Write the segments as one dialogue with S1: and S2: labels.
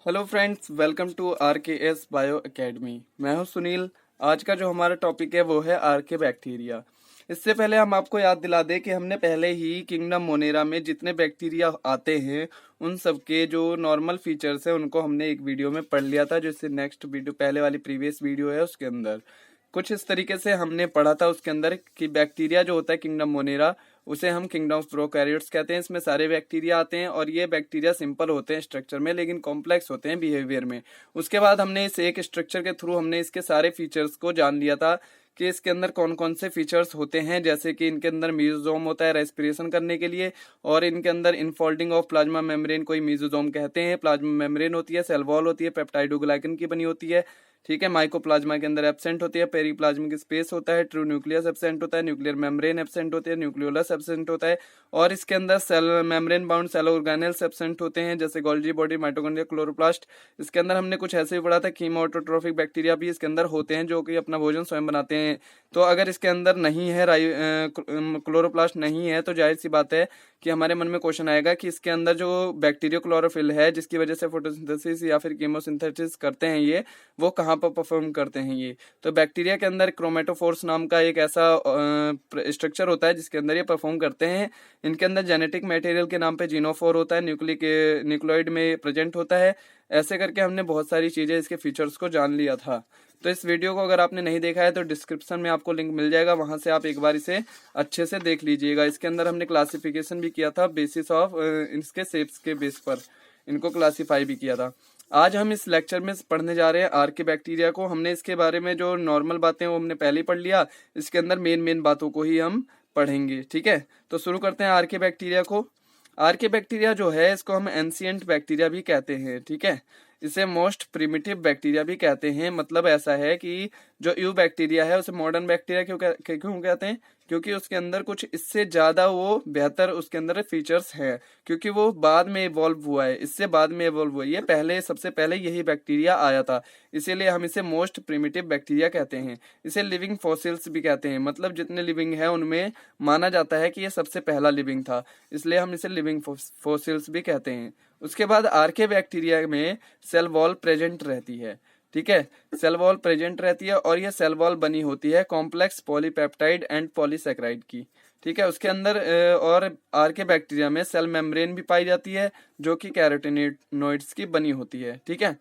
S1: Hello friends, welcome to R K S bio academy. मैं हूं सुनील। आज का जो हमारा टॉपिक है वो है आर्के बैक्टीरिया। इससे पहले हम आपको याद दिला दें कि हमने पहले ही किंगडम मोनेरा में जितने बैक्टीरिया आते हैं उन सब के जो नॉर्मल फीचर्स हैं उनको हमने एक वीडियो में पढ़ लिया था, जो इससे नेक्स्ट वीडियो पहले वाली प्रीवियस वीडियो है उसके अंदर कुछ इस तरीके से हमने पढ़ा था उसके अंदर कि बैक्टीरिया जो होता है किंगडम मोनेरा उसे हम किंगडम ऑफ प्रोकैरियोट्स कहते हैं। इसमें सारे बैक्टीरिया आते हैं और ये बैक्टीरिया सिंपल होते हैं स्ट्रक्चर में लेकिन कॉम्प्लेक्स होते हैं बिहेवियर में। उसके बाद हमने इस एक स्ट्रक्चर के थ्रू हमने इसके सारे फीचर्स को जान लिया था कि इसके अंदर कौन कौन से फीचर्स होते हैं, जैसे कि इनके अंदर मीजोजोम होता है रेस्पिरेशन करने के लिए, और इनके अंदर इनफोल्डिंग ऑफ प्लाज्मा मेम्ब्रेन कोई मीजोजोम कहते हैं, प्लाज्मा मेम्ब्रेन होती है, सेल वॉल होती है, पेप्टाइडोग्लाइकन की बनी होती है, ठीक है, माइकोप्लाज्मा के अंदर एब्सेंट होती है, पेरीप्लाज्मिक स्पेस होता है, ट्रू न्यूक्लियस एब्सेंट होता है, न्यूक्लियर मेम्ब्रेन एब्सेंट होती है, न्यूक्लियोलस एब्सेंट होता है, और इसके अंदर cell membrane bound cell organelles absent होते हैं जैसे गोल्जी बॉडी, माइटोकॉन्ड्रिया, क्लोरोप्लास्ट। इसके अंदर हमने कुछ ऐसे भी पढ़ा था कीमोटोट्रोफिक बैक्टीरिया भी इसके अंदर होते हैं जो कि अपना भोजन स्वयं बनाते हैं। तो अगर इसके अंदर नहीं है क्लोरोप्लास्ट नहीं है तो जाहिर सी बात है कि हमारे मन में क्वेश्चन आएगा कि इसके अंदर जो बैक्टीरियो क्लोरोफिल है जिसकी वजह से फोटोसिंथेसिस या फिर कीमोसिंथेसिस करते हैं ये वो कहाँ पर परफॉर्म करते हैं ये। तो बैक्टीरिया के अंदर क्रोमेटोफोर्स नाम का एक ऐसा स्ट्रक्चर होता है जिसके अंदर ये परफॉर्म करते हैं। इनके अंदर जेनेटिक मटेरियल के नाम पे जीनोफोर होता है, न्यूक्लियोइड में प्रेजेंट होता है। ऐसे करके हमने बहुत सारी चीजें इसके फीचर्स को जान लिया था। तो इस वीडियो को अगर आपने नहीं देखा है तो डिस्क्रिप्शन में आपको लिंक मिल जाएगा, वहां से आप एक बार इसे अच्छे से देख लीजिएगा। इसके अंदर हमने क्लासिफिकेशन भी किया था बेसिस ऑफ इसके शेप्स के बेस पर इनको क्लासिफाई भी किया था। आज हम इस लेक्चर में पढ़ने जा रहे हैं आर्के बैक्टीरिया को। हमने इसके बारे में जो नॉर्मल बातें वो हमने पहले ही पढ़ लिया, इसके अंदर मेन बातों को ही हम पढ़ेंगे, ठीक है। तो शुरू करते हैं आर्के बैक्टीरिया को। आर्के बैक्टीरिया जो है इसको हम एंशिएंट बैक्टीरिया भी कहते हैं, ठीक है। इसे मोस्ट प्रिमिटिव बैक्टीरिया भी कहते हैं। मतलब ऐसा है कि जो यू बैक्टीरिया है उसे मॉडर्न बैक्टीरिया क्यों कहते हैं, क्योंकि उसके अंदर कुछ इससे ज्यादा वो बेहतर उसके अंदर फीचर्स हैं, क्योंकि वो बाद में इवॉल्व हुआ है, इससे बाद में इवॉल्व हुआ है। ये पहले सबसे पहले यही बैक्टीरिया आया था, इसीलिए हम इसे मोस्ट प्रिमिटिव बैक्टीरिया कहते हैं। इसे लिविंग फॉसिल्स भी कहते हैं। मतलब जितने लिविंग है उनमें माना जाता है कि ये सबसे पहला लिविंग था, इसलिए हम इसे लिविंग फॉसिल्स भी कहते हैं। उसके बाद आर्के बैक्टीरिया में सेल वॉल प्रेजेंट रहती है, ठीक है। सेल वॉल प्रेजेंट रहती है और ये सेल वॉल बनी होती है कॉम्प्लेक्स पॉलीपेप्टाइड एंड पॉलीसेकेराइड की, ठीक है। उसके अंदर और आर्के बैक्टीरिया में सेल मेम्ब्रेन भी पाई जाती है जो कि कैरोटीनॉइड्स की बनी होती है, ठीक है।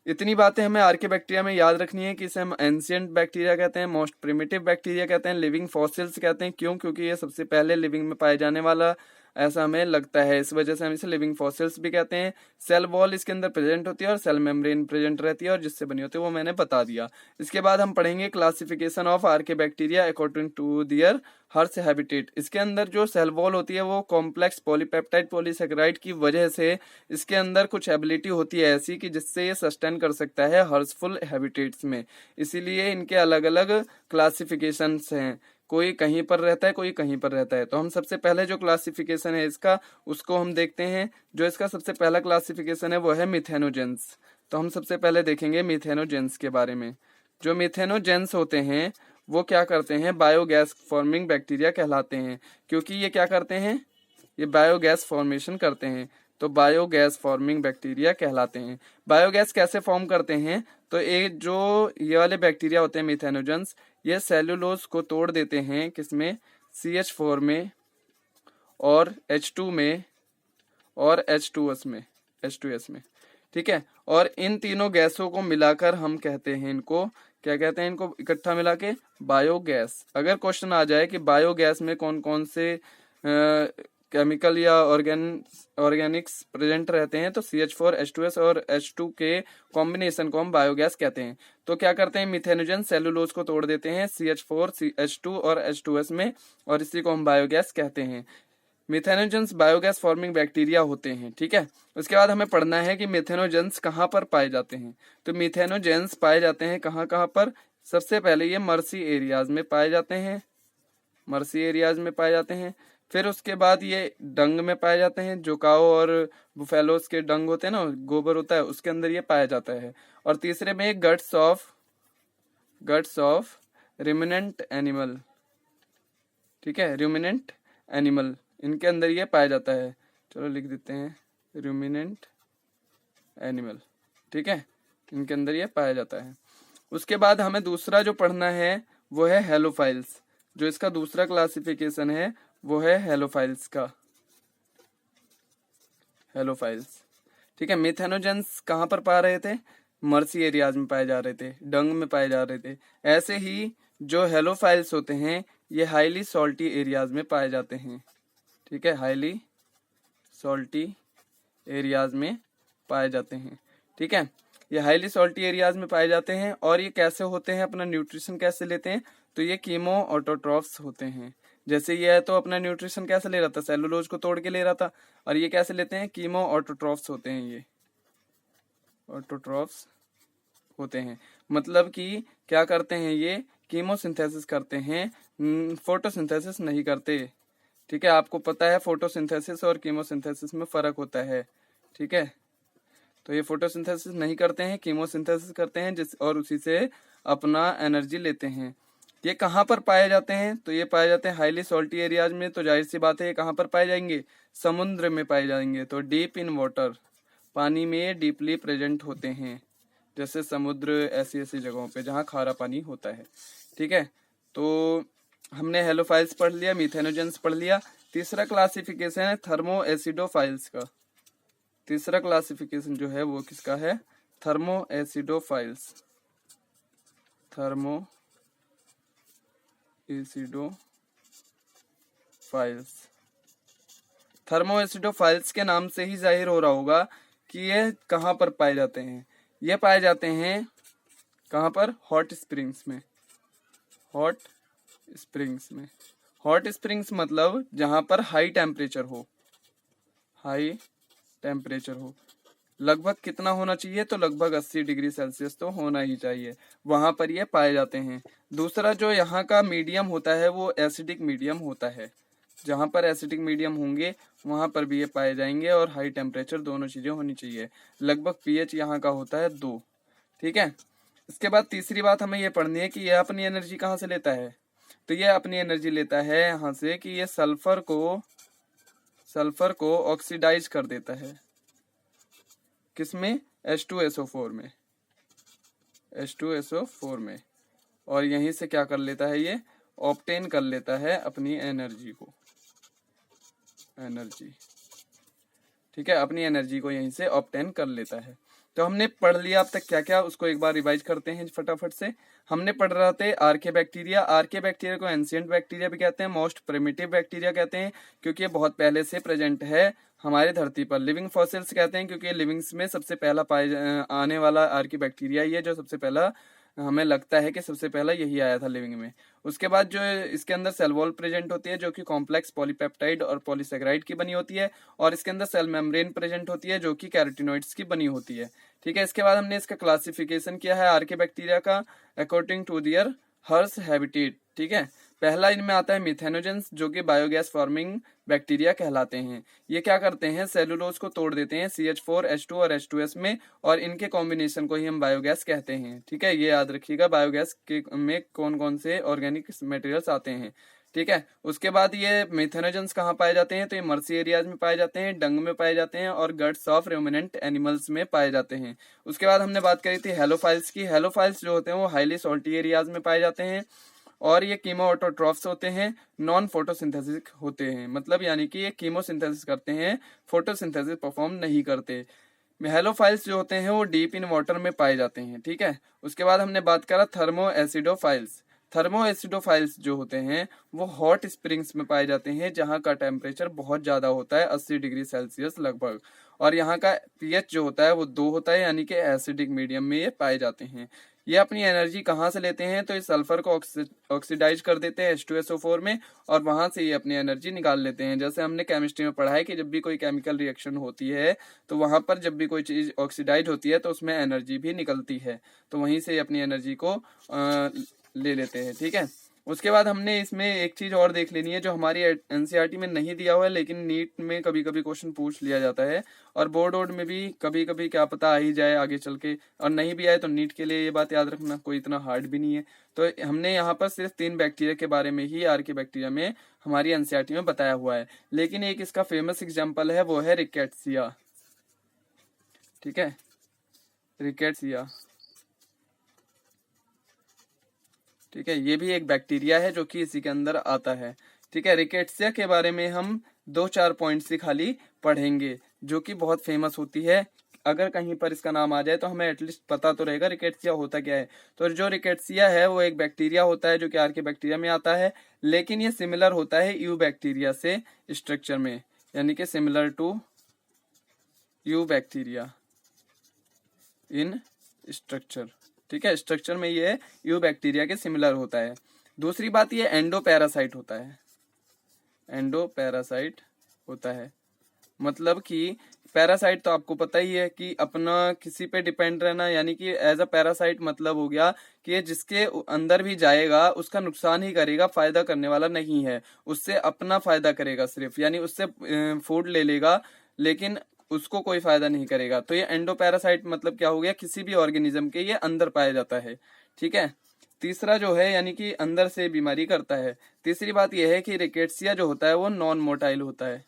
S1: इतनी बातें हमें आर्के बैक्टीरिया में याद रखनी है कि इसे हम एंशिएंट बैक्टीरिया कहते हैं, मोस्ट प्रिमिटिव बैक्टीरिया कहते हैं, लिविंग फॉसिल्स कहते हैं। क्यों? क्योंकि ये सबसे पहले लिविंग में पाए जाने वाला ऐसा हमें लगता है, इस वजह से हम इसे लिविंग फॉसिल्स भी कहते हैं। सेल वॉल इसके अंदर प्रेजेंट होती है और सेल मेम्ब्रेन प्रेजेंट रहती है और जिससे बनी होती है वो मैंने बता दिया। इसके बाद हम पढ़ेंगे classification of archaebacteria according to their harsh habitat. इसके अंदर जो सेल वॉल होती है वो कॉम्प्लेक्स पॉलीपेप्टाइड पॉलीसेकेराइड की वजह से इसके अंदर कुछ एबिलिटी होती है ऐसी कि जिससे ये सस्टेन कर सकता है हर्षफुल हैबिटेट्स में, इसीलिए इनके अलग अलग क्लासिफिकेशंस हैं। कोई कहीं पर रहता है, कोई कहीं पर रहता है। तो हम सबसे पहले जो क्लासिफिकेशन है इसका उसको हम देखते हैं। जो इसका सबसे पहला क्लासिफिकेशन है वो है मिथेनोजेंस। तो हम सबसे पहले देखेंगे मिथेनोजेंस के बारे में। जो मिथेनोजेंस होते हैं वो क्या करते हैं, बायोगैस फॉर्मिंग बैक्टीरिया कहलाते हैं। क्योंकि ये क्या करते हैं, ये बायोगैस फॉर्मेशन करते हैं, तो बायोगैस फॉर्मिंग बैक्टीरिया कहलाते हैं। बायोगैस कैसे फॉर्म करते हैं, तो ये वाले बैक्टीरिया होते हैं मिथेनोजेंस, ये सेलुलोज को तोड़ देते हैं किसमें, CH4 में और H2 में और H2S में, ठीक है। और इन तीनों गैसों को मिलाकर हम कहते हैं इनको क्या कहते हैं, इनको इकट्ठा मिला के बायोगैस। अगर क्वेश्चन आ जाए कि बायोगैस में कौन कौन से केमिकल या ऑर्गेनिक्स प्रेजेंट रहते हैं, तो CH4, H2S और H2 के कॉम्बिनेशन को हम बायोगैस कहते हैं। तो क्या करते हैं, मिथेनोजेन सेलुलोज को तोड़ देते हैं CH4, H2 और H2S में, और इसी को हम बायोगैस कहते हैं। मिथेनोजेंस बायोगैस फॉर्मिंग बैक्टीरिया होते हैं, ठीक है। उसके बाद हमें पढ़ना है कि मिथेनोजेंस कहाँ पर पाए जाते हैं। तो मिथेनोजेंस पाए जाते हैं कहाँ कहाँ पर, सबसे पहले ये मर्सी एरियाज में पाए जाते हैं, मर्सी एरियाज में पाए जाते हैं। फिर उसके बाद ये डंग में पाए जाते हैं, जो काओ और बुफेलोस के डंग होते हैं ना, गोबर होता है, उसके अंदर ये पाया जाता है। और तीसरे में गट्स ऑफ रिमिनेंट एनिमल, ठीक है, रूमिनेंट एनिमल, इनके अंदर ये पाया जाता है। चलो लिख देते हैं रूमिनेंट एनिमल, ठीक है, इनके अंदर ये पाया जाता है। उसके बाद हमें दूसरा जो पढ़ना है वो है हेलोफाइल्स। जो इसका दूसरा क्लासिफिकेशन है वो है हेलोफाइल्स का, हेलोफाइल्स, ठीक है। मिथेनोजेंस कहाँ पर पा रहे थे? मर्सी एरियाज में पाए जा रहे थे, डंग में पाए जा रहे थे। ऐसे ही जो हेलोफाइल्स होते हैं ये हाईली सॉल्टी एरियाज में पाए जाते हैं, ठीक है, हाईली सॉल्टी एरियाज में पाए जाते हैं, ठीक है। ये हाईली सॉल्टी एरियाज में पाए जाते हैं। और ये कैसे होते हैं, अपना न्यूट्रिशन कैसे लेते हैं? तो ये कीमो ऑटोट्रॉफ्स होते हैं। जैसे ये है तो अपना न्यूट्रिशन कैसे ले रहा था? सेलुलोज को तोड़ के ले रहा था। और ये कैसे लेते हैं? कीमो ऑटोट्रॉफ्स होते हैं, ये ऑटोट्रॉफ्स होते हैं। मतलब कि क्या करते हैं ये? कीमोसिंथेसिस करते हैं, फोटोसिंथेसिस नहीं करते, ठीक है। आपको पता है फोटोसिंथेसिस और कीमोसिंथेसिस में फर्क होता है, ठीक है। तो ये फोटोसिंथेसिस नहीं करते हैं, कीमोसिंथेसिस करते हैं, जिस और उसी से अपना एनर्जी लेते हैं। ये कहाँ पर पाए जाते हैं? तो ये पाए जाते हैं हाईली सॉल्टी एरियाज में। तो जाहिर सी बात है ये कहाँ पर पाए जाएंगे? समुद्र में पाए जाएंगे। तो डीप इन वाटर, पानी में डीपली प्रेजेंट होते हैं, जैसे समुद्र, ऐसी ऐसी जगहों पे जहाँ खारा पानी होता है, ठीक है। तो हमने हेलोफाइल्स पढ़ लिया, मिथेनोजेंस पढ़ लिया। तीसरा क्लासिफिकेशन है थर्मो एसिडोफाइल्स का। तीसरा क्लासिफिकेशन जो है वो किसका है? Thermo acidophiles, thermo acidophiles. Thermo acidophiles के नाम से ही जाहिर हो रहा होगा कि ये कहाँ पर पाए जाते हैं। ये पाए जाते हैं कहाँ पर? हॉट स्प्रिंग्स में, हॉट स्प्रिंग्स में। हॉट स्प्रिंग्स मतलब जहां पर हाई टेम्परेचर हो, हाई टेम्परेचर हो। लगभग कितना होना चाहिए? तो लगभग 80 डिग्री सेल्सियस तो होना ही चाहिए, वहां पर ये पाए जाते हैं। दूसरा जो यहाँ का मीडियम होता है वो एसिडिक मीडियम होता है। जहां पर एसिडिक मीडियम होंगे वहां पर भी ये पाए जाएंगे, और हाई टेम्परेचर, दोनों चीजें होनी चाहिए। लगभग पीएच यहाँ का होता है 2, ठीक है। इसके बाद तीसरी बात हमें ये पढ़नी है कि यह अपनी एनर्जी कहाँ से लेता है। तो ये अपनी एनर्जी लेता है यहाँ से कि ये सल्फर को ऑक्सीडाइज कर देता है। किसमें? H2SO4 में, H2SO4 में। और यहीं से क्या कर लेता है? ये ऑब्टेन कर लेता है अपनी एनर्जी को, एनर्जी, ठीक है, अपनी एनर्जी को यहीं से ऑब्टेन कर लेता है। तो हमने पढ़ लिया अब तक क्या क्या, उसको एक बार रिवाइज करते हैं फटाफट से। हमने पढ़ रहे थे आर्के बैक्टीरिया। आर्के बैक्टीरिया को एंशिएंट बैक्टीरिया भी कहते हैं, मोस्ट प्रिमिटिव बैक्टीरिया कहते हैं क्योंकि ये बहुत पहले से प्रेजेंट है हमारी धरती पर। लिविंग फॉसिल्स कहते हैं क्योंकि लिविंग्स में सबसे पहला आने वाला आर्के बैक्टीरिया ये जो सबसे पहला हमें लगता है कि सबसे पहला यही आया था लिविंग में। उसके बाद जो इसके अंदर सेल वॉल प्रेजेंट होती है जो कि कॉम्प्लेक्स पॉलीपेप्टाइड और पॉलीसेकेराइड की बनी होती है, और इसके अंदर सेल मेम्ब्रेन प्रेजेंट होती है जो कि कैरोटिनॉइड्स की बनी होती है, ठीक है। इसके बाद हमने इसका क्लासिफिकेशन किया है आर्के बैक्टीरिया का according to their hers habitat, ठीक है। पहला इनमें आता है मिथेनोजेंस जो कि बायोगैस फॉर्मिंग बैक्टीरिया कहलाते हैं। ये क्या करते हैं? सेलुलोज को तोड़ देते हैं CH4H2 और H2S में, और इनके कॉम्बिनेशन को ही हम बायोगैस कहते हैं, ठीक है। ये याद रखिएगा बायोगैस के में कौन कौन से ऑर्गेनिक मटेरियल्स आते हैं, ठीक है। उसके बाद ये मिथेनोजेंस कहाँ पाए जाते हैं? तो ये मर्सी एरियाज में पाए जाते हैं, डंग में पाए जाते हैं, और गट्स ऑफ रूमिनेंट एनिमल्स में पाए जाते हैं। उसके बाद हमने बात करी थी हेलोफाइल्स की। हेलोफाइल्स जो होते हैं वो हाईली सॉल्टी एरियाज में पाए जाते हैं, और ये कीमो ऑटोट्रॉफ्स होते हैं, नॉन फोटोसिंथेसिस होते हैं, मतलब यानी कि ये कीमोसिंथेसिस करते हैं, फोटोसिंथेसिस परफॉर्म नहीं करते। हेलोफाइल्स जो होते हैं वो डीप इन वाटर में पाए जाते हैं, ठीक है। उसके बाद हमने बात करा थर्मो एसिडोफाइल्स। थर्मो एसिडोफाइल्स जो होते हैं वो हॉट स्प्रिंग्स में पाए जाते हैं जहाँ का टेम्परेचर बहुत ज्यादा होता है, 80 डिग्री सेल्सियस लगभग, और यहाँ का पीएच जो होता है वो 2 होता है, यानी कि एसिडिक मीडियम में ये पाए जाते हैं। ये अपनी एनर्जी कहाँ से लेते हैं? तो इस सल्फर को ऑक्सीडाइज कर देते हैं H2SO4 में, और वहां से ये अपनी एनर्जी निकाल लेते हैं। जैसे हमने केमिस्ट्री में पढ़ा है कि जब भी कोई केमिकल रिएक्शन होती है तो वहां पर जब भी कोई चीज ऑक्सीडाइज होती है तो उसमें एनर्जी भी निकलती है, तो वहीं से अपनी एनर्जी को ले लेते हैं, ठीक है। उसके बाद हमने इसमें एक चीज और देख लेनी है जो हमारी एनसीईआरटी में नहीं दिया हुआ है, लेकिन नीट में कभी कभी क्वेश्चन पूछ लिया जाता है, और बोर्ड वोर्ड में भी कभी कभी क्या पता आ ही जाए आगे चल के, और नहीं भी आए तो नीट के लिए ये बात याद रखना कोई इतना हार्ड भी नहीं है। तो हमने यहाँ पर सिर्फ 3 बैक्टीरिया के बारे में ही आर्के बैक्टीरिया में हमारी एनसीईआरटी में बताया हुआ है, लेकिन एक इसका फेमस एग्जाम्पल है वो है रिकेट्सिया। ठीक है, रिकेट्सिया, ठीक है, ये भी एक बैक्टीरिया है जो कि इसी के अंदर आता है। ठीक है, रिकेट्सिया के बारे में हम 2-4 पॉइंट से खाली पढ़ेंगे, जो कि बहुत फेमस होती है। अगर कहीं पर इसका नाम आ जाए तो हमें एटलीस्ट पता तो रहेगा रिकेट्सिया होता क्या है। तो जो रिकेट्सिया है वो एक बैक्टीरिया होता है जो कि आर्के बैक्टीरिया में आता है, लेकिन ये सिमिलर होता है यू बैक्टीरिया से स्ट्रक्चर में, यानी कि similar to eubacteria in structure. ठीक है, स्ट्रक्चर में ये यू बैक्टीरिया के सिमिलर होता है। दूसरी बात ये एंडो पैरासाइट होता है, एंडो पैरासाइट होता है, मतलब कि पैरासाइट तो आपको पता ही है कि अपना किसी पे डिपेंड रहना, यानी कि एज अ पैरासाइट मतलब हो गया कि ये जिसके अंदर भी जाएगा उसका नुकसान ही करेगा, फायदा करने वाला नहीं है, उससे अपना फायदा करेगा सिर्फ, यानी उससे फूड ले लेगा लेकिन उसको कोई फायदा नहीं करेगा। तो ये एंडो पैरासाइट मतलब क्या हो गया, किसी भी ऑर्गेनिज्म के ये अंदर पाया जाता है। ठीक है, तीसरा जो है यानी कि अंदर से बीमारी करता है। तीसरी बात यह है कि रिकेट्सिया जो होता है वो नॉन मोटाइल होता है।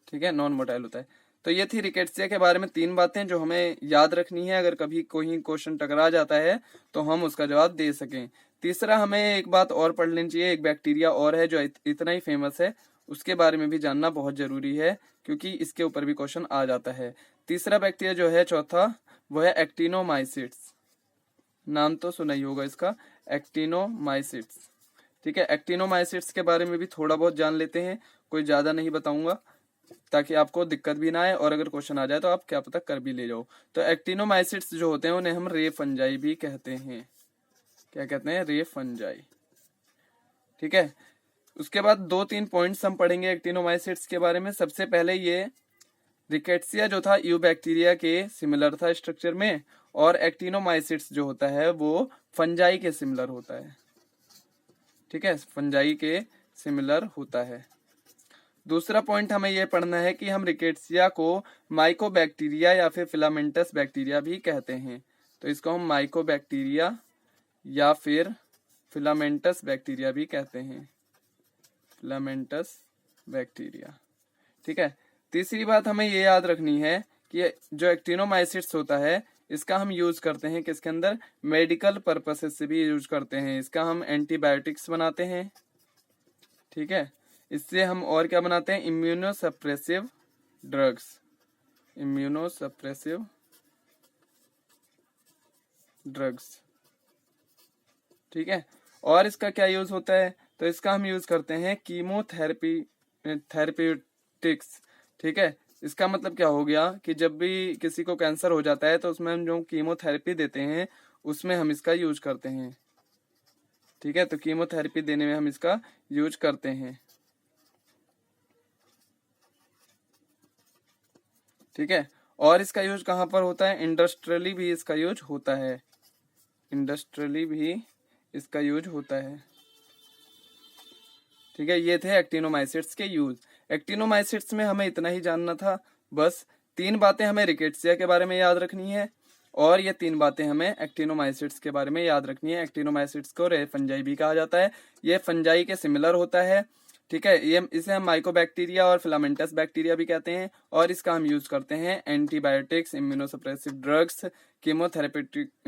S1: ठीक है, नॉन मोटाइल होता है। तो ये थी रिकेट्सिया के बारे में 3 बातें जो हमें याद रखनी है, अगर कभी कोई क्वेश्चन टकरा जाता है तो हम उसका जवाब दे सकें। तीसरा, हमें एक बात और पढ़ लेनी चाहिए, एक बैक्टीरिया और है जो इतना ही फेमस है, उसके बारे में भी जानना बहुत जरूरी है क्योंकि इसके ऊपर भी क्वेश्चन आ जाता है। तीसरा बैक्टीरिया जो है चौथा, वो है एक्टिनोमाइसिट्स। नाम तो सुना ही होगा इसका, एक्टिनोमाइसिट्स। ठीक है, एक्टिनोमाइसिट्स के बारे में भी थोड़ा बहुत जान लेते हैं, कोई ज्यादा नहीं बताऊंगा ताकि आपको दिक्कत भी ना आए और अगर क्वेश्चन आ जाए तो आप क्या पता कर भी ले जाओ। तो एक्टिनोमाइसिट्स जो होते हैं उन्हें हम रे फंजाई भी कहते हैं। क्या कहते हैं? रे फंजाई। ठीक है, उसके बाद 2-3 पॉइंट्स हम पढ़ेंगे एक्टिनोमाइसिट्स के बारे में। सबसे पहले ये रिकेट्सिया जो था यू बैक्टीरिया के सिमिलर था स्ट्रक्चर में, और एक्टिनोमाइसिट्स जो होता है वो फंजाई के सिमिलर होता है। ठीक है, फंजाई के सिमिलर होता है। दूसरा पॉइंट हमें यह पढ़ना है कि हम रिकेट्सिया को माइकोबैक्टीरिया या फिर फिलामेंटस बैक्टीरिया भी कहते हैं। तो इसको हम माइकोबैक्टीरिया या फिर फिलामेंटस बैक्टीरिया भी कहते हैं, फिलामेंटस बैक्टीरिया। ठीक है, तीसरी बात हमें ये याद रखनी है कि जो एक्टिनोमाइसिट्स होता है इसका हम यूज करते हैं किसके अंदर, मेडिकल पर्पसेस से भी यूज करते हैं। इसका हम एंटीबायोटिक्स बनाते हैं। ठीक है, इससे हम और क्या बनाते हैं, इम्यूनोसप्रेसिव ड्रग्स, इम्यूनोसप्रेसिव ड्रग्स। ठीक है, और इसका क्या यूज होता है, तो इसका हम यूज करते हैं कीमोथेरेपी, थेरेप्यूटिक्स। ठीक है, इसका मतलब क्या हो गया कि जब भी किसी को कैंसर हो जाता है तो उसमें हम जो कीमोथेरेपी देते हैं उसमें हम इसका यूज करते हैं। ठीक है, तो कीमोथेरेपी देने में हम इसका यूज करते हैं। ठीक है, और इसका यूज कहाँ पर होता है, इंडस्ट्रियली भी इसका यूज होता है, इंडस्ट्रियली भी इसका यूज होता है। ठीक है, ये थे एक्टिनोमाइसिट्स के यूज। एक्टिनोमाइसिट्स में हमें इतना ही जानना था, बस 3 बातें हमें रिकेट्सिया के बारे में याद रखनी है और ये 3 बातें हमें एक्टिनोमाइसिट्स के बारे में याद रखनी है। एक्टिनोमाइसिट्स को रे फंजाई भी कहा जाता है, ये फंजाई के सिमिलर होता है। ठीक है, ये इसे हम माइकोबैक्टीरिया और फिलामेंटस बैक्टीरिया भी कहते हैं, और इसका हम यूज करते हैं एंटीबायोटिक्स, इम्यूनोसप्रेसिव ड्रग्स, कीमोथेरेप्यूटिक्स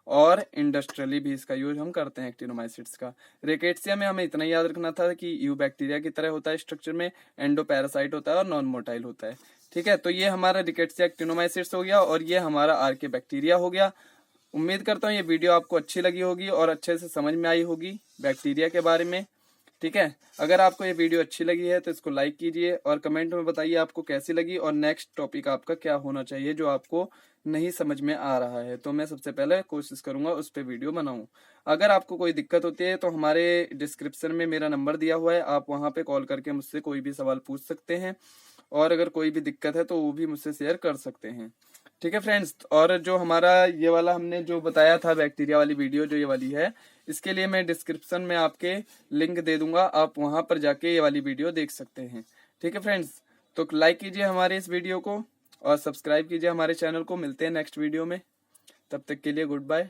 S1: और इंडस्ट्रियली भी इसका यूज हम करते हैं एक्टिनोमाइसिट्स का। रिकेट्सिया में हमें इतना याद रखना था कि यू बैक्टीरिया की तरह होता है स्ट्रक्चर में, एंडो पैरासाइट होता है और नॉन मोटाइल होता है। ठीक है, तो ये हमारा रिकेट्सिया एक्टिनोमाइसिट्स हो गया और ये हमारा आर्के बैक्टीरिया हो गया। उम्मीद करता हूँ ये वीडियो आपको अच्छी लगी होगी और अच्छे से समझ में आई होगी बैक्टीरिया के बारे में। ठीक है, अगर आपको ये वीडियो अच्छी लगी है तो इसको लाइक कीजिए और कमेंट में बताइए आपको कैसी लगी और नेक्स्ट टॉपिक आपका क्या होना चाहिए जो आपको नहीं समझ में आ रहा है, तो मैं सबसे पहले कोशिश करूंगा उस पर वीडियो बनाऊं। अगर आपको कोई दिक्कत होती है तो हमारे डिस्क्रिप्शन में मेरा नंबर दिया हुआ है, आप वहां पे कॉल करके मुझसे कोई भी सवाल पूछ सकते हैं और अगर कोई भी दिक्कत है तो वो भी मुझसे शेयर कर सकते हैं। ठीक है फ्रेंड्स, और जो हमारा ये वाला हमने जो बताया था बैक्टीरिया वाली वीडियो जो ये वाली है, इसके लिए मैं डिस्क्रिप्शन में आपके लिंक दे दूंगा, आप वहां पर जाके ये वाली वीडियो देख सकते हैं। ठीक है फ्रेंड्स, तो लाइक कीजिए हमारे इस वीडियो को और सब्सक्राइब कीजिए हमारे चैनल को। मिलते हैं नेक्स्ट वीडियो में, तब तक के लिए गुड बाय।